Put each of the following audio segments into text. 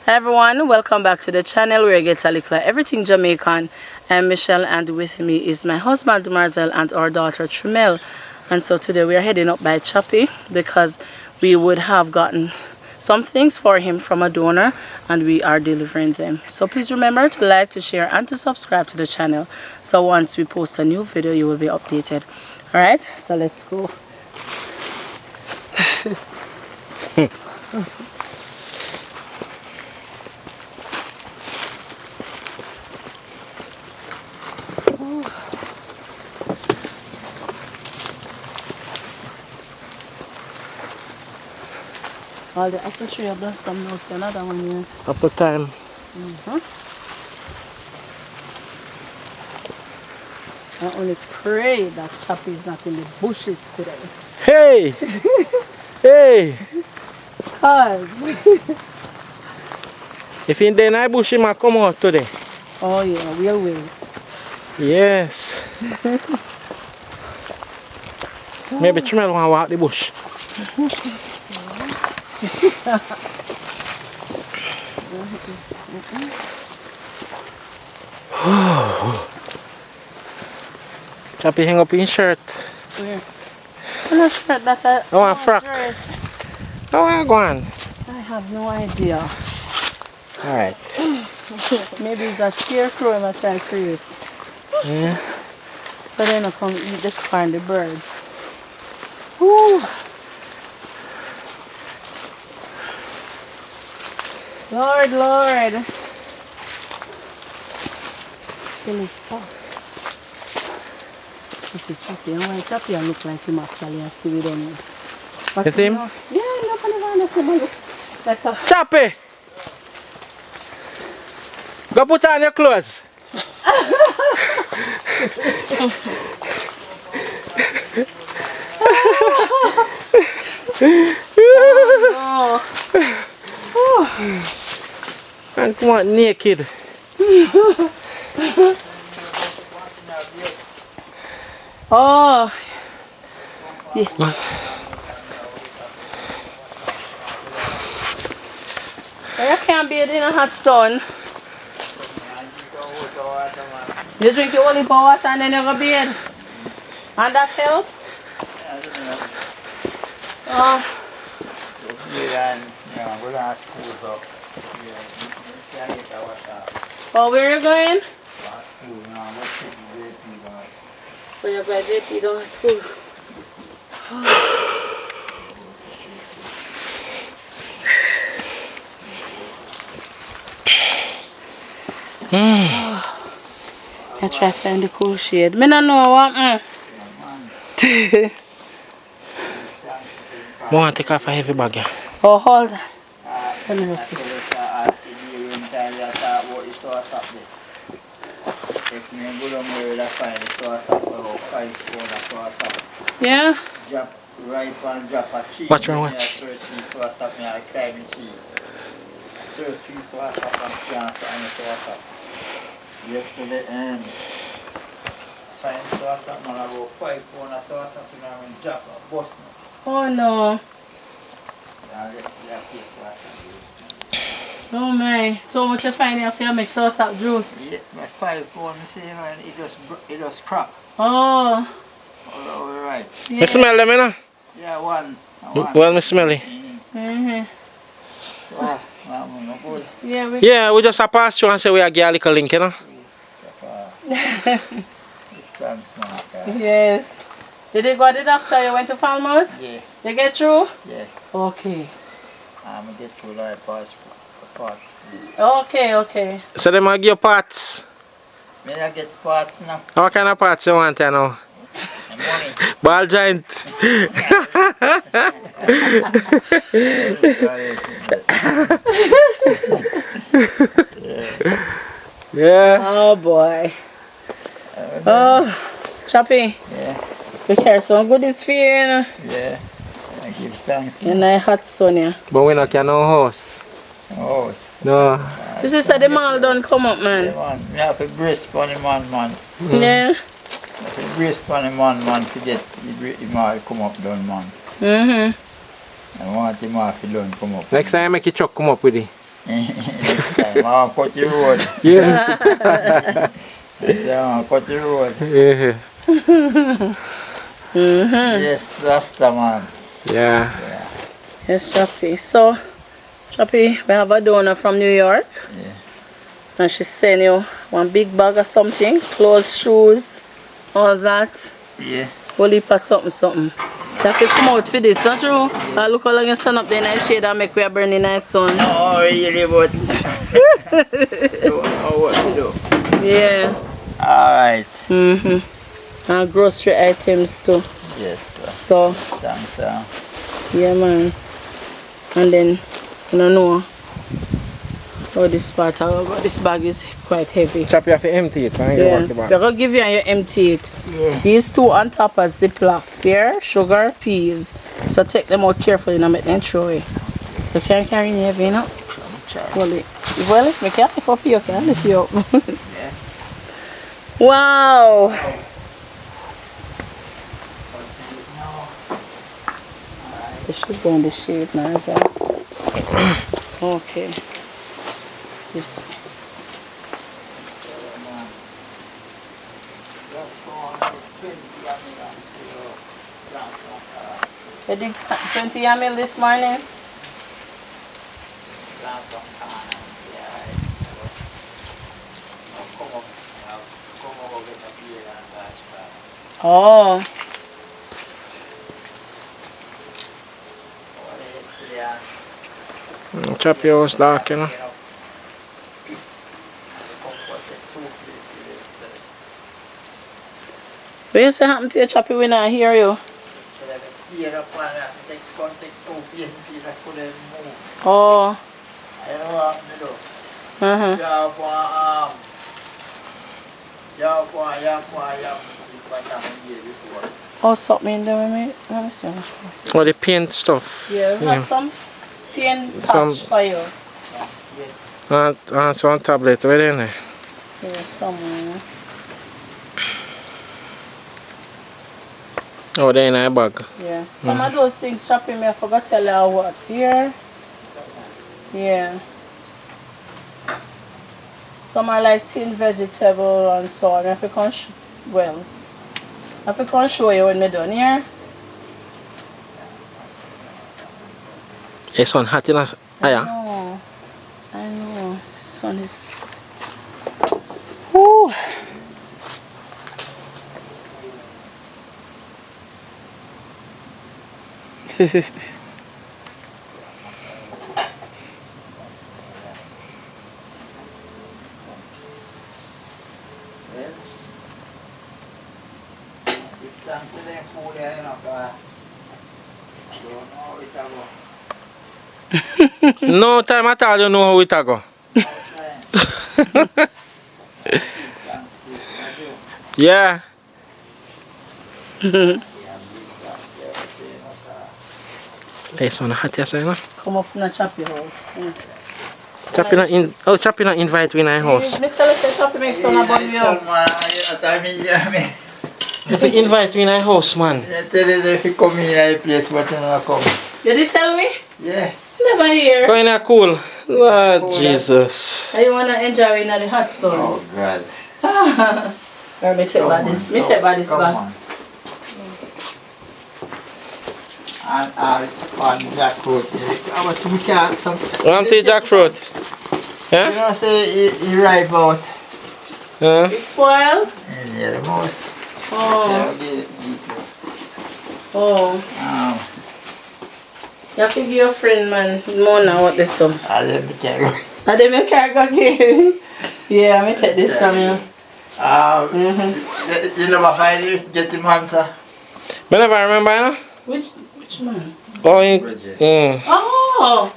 Everyone, welcome back to the channel where I get a little everything Jamaican. I'm Michelle, and with me is my husband Marcel and our daughter Trimel. And so today we are heading up by Choppy because we would have gotten some things for him from a donor and we are delivering them. So please remember to like, to share and to subscribe to the channel. So once we post a new video you will be updated. Alright, so let's go. All the apple tree have blossom now, so another one here. Apple time. I only pray that Chappy is not in the bushes today. Hey! Hey! Cause If in the night bush, he might come out today. oh yeah, we'll wait. Yes. Maybe Trimel want to walk the bush. Choppy hang up his shirt. Where? No shirt, that's a I want a frock. dress. Oh, where go on? I have no idea. Alright. Maybe it's a scarecrow and I try to create. Yeah. So then I come eat the corn, the birds. Woo. Lord, Lord. Really stuff. This is Chappy. I want Chappy and look like him actually. I see we don't know. But You see him? Yeah, no, I never understand. Look like a Choppy! Go put on your clothes. oh. And come on naked. Oh. Yeah. What? You can't be in a hot sun. You drink your only water and then you go bed. And that helps? Oh. Oh, where are you going? Where you going, JP, going to school? I try to find the cool shade. I don't know what. I want to take off a heavy bag. Yeah. Oh, hold on. Let me just see. Yeah? Watch me watch. Yesterday and science sauce up man about 5 corner sauce up and drop a bus now. Oh no. Oh my. So much you find here for you make sauce up juice? Yeah, my 5 corner see you know, and it just crack. Oh. All over right. Yeah. I smell them, you know? Yeah, one. Well, I smell it. So, good. Yeah, we Yeah, we just pass through and say we are get a little link, you know? Thanks, man. Yes. Did you go to the doctor? You went to Falmouth? Yeah, You get through? yeah. Okay. I'm going to get through like parts, please. Okay, okay. So they might give you parts. May I get parts now? What kind of parts you want, you know? Money. Ball joint. Yeah. Oh boy. Oh, Choppy. Yeah, We carry some goodies for you, you know. yeah. I give thanks. In the hot sun, yeah. But we not can no house. Oh, No. This is how the mall done come up, yeah, man. man. Me have to brace for the man. Yeah. If you brace for the man to get the mall come up done, man. I want him off to learn come up. Next time I make your truck come up with it. Next time, I want to cut the road. Yes. Yeah, cut the road. Yeah. Yes, Rasta man. Yeah. Yes, Choppy. So, Choppy, we have a donor from New York. Yeah. And she sent you one big bag of something. Clothes, shoes, all that. Yeah. Whole heap of something. You have to come out for this, not true? I look how long you stand up there in the shade and make we burn in the sun. No, really, but don't know what to do. Yeah. Alright. And grocery items too. Yes, So, thanks. yeah, man. And then, I don't know how this part, this bag is quite heavy. Chop, you have to empty it and you Yeah. walk the We're back. going to give you and you empty it. Yeah. These two on top are Ziplocs here, sugar, peas. So take them out carefully and make them throw away. You can't carry any heavy, you know? Well, if I lift me, can I lift up you? Can I lift you up? Yeah. Wow! This should go in the shade now as well. Okay. This. You did 20 yamil this morning? Oh. Chop your house dark, you know. What you say happened to your Choppy when I hear you? Oh. Oh, something in there, mate. Let me see. Oh, the paint stuff. Yeah, we have some paint patch for you. And some tablet, where in there? Yeah, somewhere. Oh, they're in a bag. Yeah. Some of those things, Choppy, me I forgot to tell you what. Here. Yeah. Some are like tin vegetable and so on. I can well, I can show you when we're done here. It's sun hot enough. Yeah. I know. Sun is. Woo. No time at all, you know how it go. Yeah. It's sun hot, yes, you know. Come up in a Choppy house. Yeah. Choppy not invite me in our house. Mix a little Choppy make some about you. If you invite me in our house, man. Yeah, tell us if you come in a place, but you not come. You did tell me? Yeah. Never hear. Go in there cool. Lord Jesus. I want to enjoy in the hot sun. Oh God. Or me take by this. Me take by this bag. And on jackfruit. I want to make some. Want the jackfruit? You Yeah? know, say he ripe out. It's spoiled? Yeah, the most. Oh. Oh. You have to give your friend, man, more now what this one. I let me carry. I didn't make cargo give. Yeah, let me take this from you. You never find it, get him answer. I never remember, you know? Which man? Oh, Oh!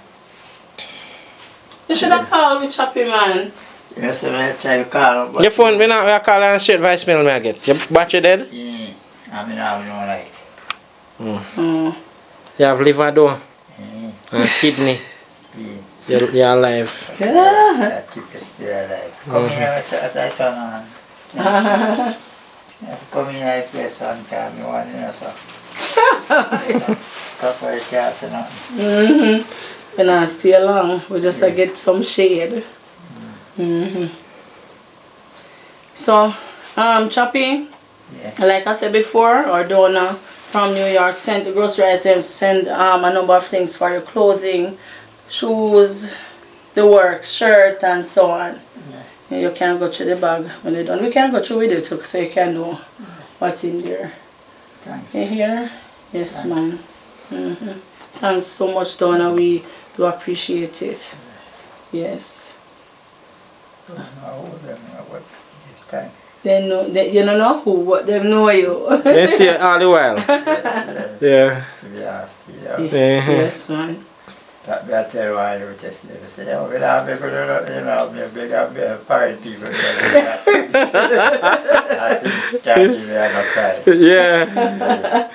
You should have called me Choppy, man. Yes, I try to call him. Your phone, we not call and straight voicemail me I get. Your battery dead? Yeah, I mean, I have no light. You have liver though. And kidney. Yeah. You're alive. Yeah. Keep you still alive. Come here, at the sun on. Come in, I play sun, can you want to know so? Stuff like that, you know. Mm-hmm. And I stay long. We just get some shade. Mm-hmm. So, Choppy, like I said before, our donor from New York sent the grocery items, send a number of things for your clothing, shoes, the works, shirt, and so on. And you can go through the bag when you're done. We can go through with it too, so you can know what's in there. Thanks. You hear? Yes, ma'am. Thanks so much, Donna. We do appreciate it. Yes. They know. You don't know who, but they know you. They see it all the while. Yeah. Yes, man. That I tell you why you just never say, oh, we have people, you know, me big foreign people. I think can't give me a cry. Yeah.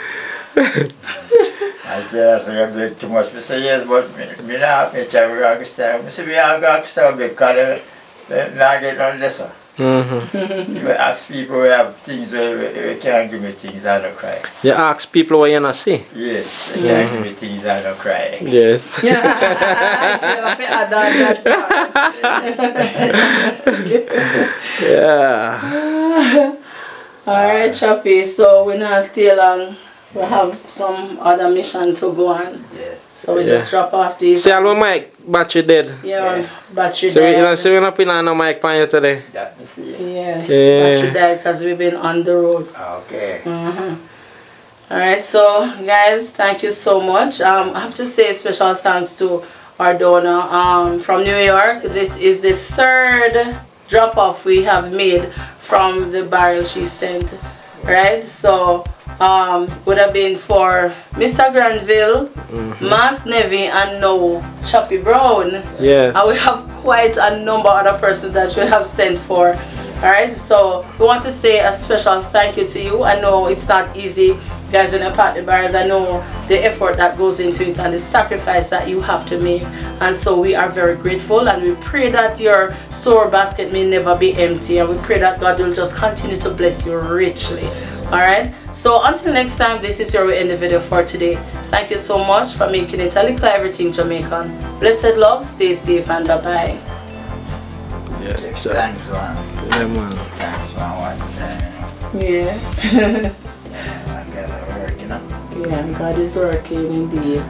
I tell you, I big too much. I say, yes, but me not me tell you, I say, we are going to start because they not get on this one. You ask people who have things where they can't give me things, I don't cry. You ask people what you not see. Yes, they can't give me things, I don't cry. Yes. Yeah. Alright, Choppy, so we're not stay long. We have some other mission to go on. Yes. So we just drop off these. See, hello, Mike. Battery dead. Yeah, battery So died. we're not putting on no mic on you today. That me see. Yeah, battery died because we've been on the road. Okay. Alright, so guys, thank you so much. I have to say special thanks to our donor from New York. This is the third drop off we have made from the barrel she sent. Right? So would have been for Mr. Granville, Mass Navy, and now Chappy Brown. Yes. And we have quite a number of other persons that we have sent for. Alright, so we want to say a special thank you to you. I know it's not easy, guys, when you pack the barrels. I know the effort that goes into it and the sacrifice that you have to make. And so we are very grateful, and we pray that your store basket may never be empty, and we pray that God will just continue to bless you richly. Alright, so until next time, this is where we end the video for today. Thank you so much for making it a Likkle Everyting Jamaican. Blessed love, stay safe, and bye-bye. Yes. Thanks, man. Yeah, man. Thanks, man. One time, Yeah. I gotta work, you know. Yeah, God is working indeed.